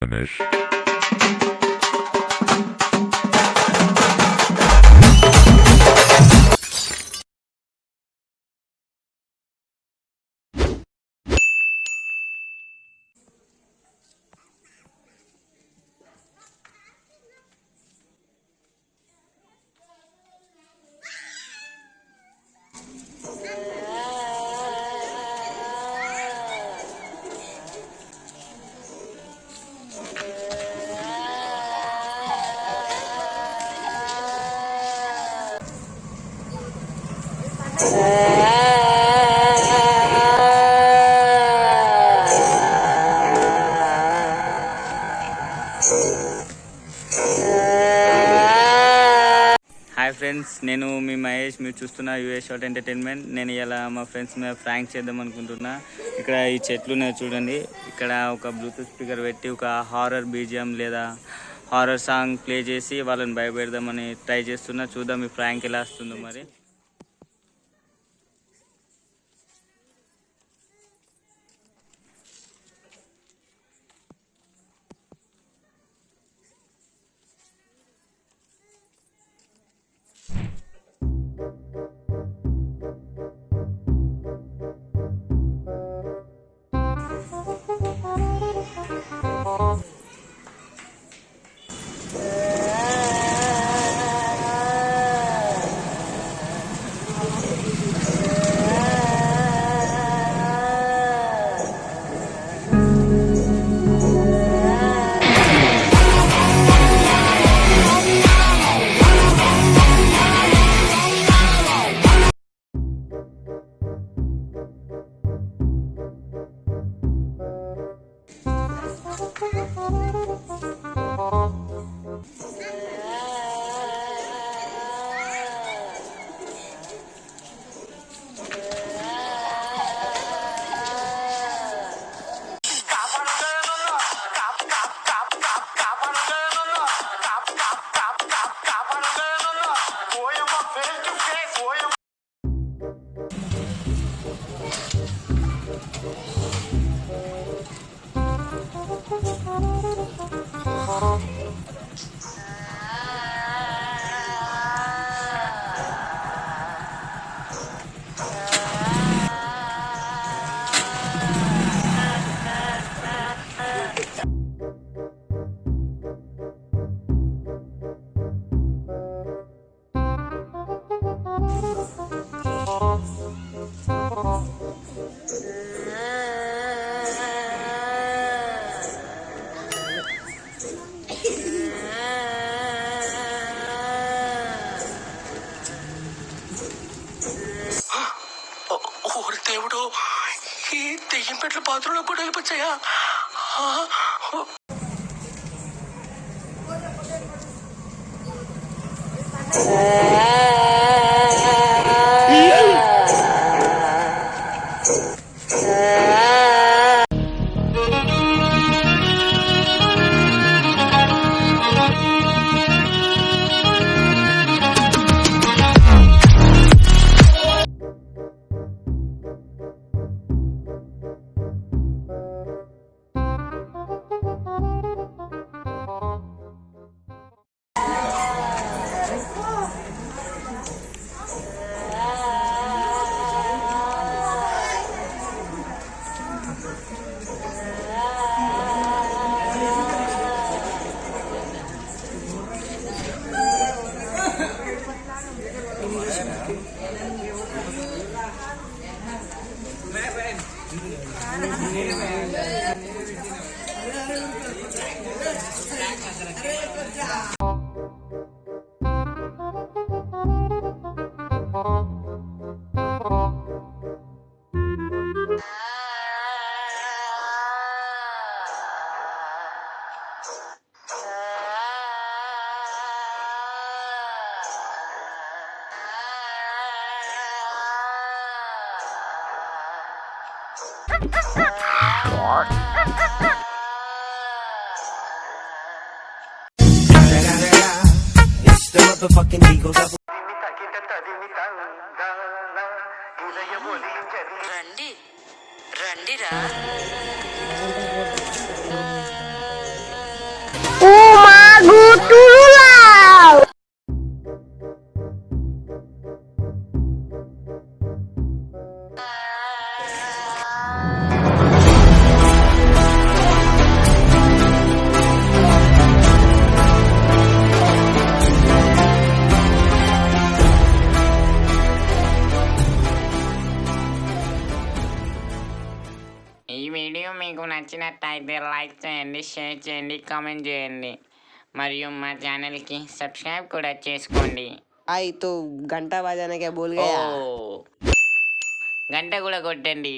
Mahesh. Hi friends, నేను మీ మహేష్. మీరు చూస్తున్న యూఏ షార్ట్ ఎంటర్టైన్మెంట్. నేను ఇలా మా ఫ్రెండ్స్ మీద ఫ్రాంక్ చేద్దాం అనుకుంటున్నా. ఇక్కడ ఈ చెట్లు ఉన్నాయి చూడండి. ఇక్కడ ఒక బ్లూటూత్ స్పీకర్ పెట్టి ఒక హారర్ బీజిఎం లేదా హారర్ సాంగ్ ప్లే చేసి వాళ్ళని భయపెడదామని ట్రై చేస్తున్నా. చూద్దాం ఈ ఫ్రాంక్ ఎలా వస్తుందో మరి. దేవుడు, ఈ దెయ్యం పెట్ల బాత్రూంలో కూడా వెళ్ళిపోచ్చాయా? It's the motherfucking Eagle Double. రండి రండిరా. నచ్చినట్టయితే లైక్ చేయండి, షేర్ చేయండి, కామెంట్ చేయండి మరియు మా ఛానల్కి సబ్స్క్రైబ్ కూడా చేసుకోండి. आई तो घंटा बजाने क्या भूल ఓ गया? గంట కూడా కొట్టండి.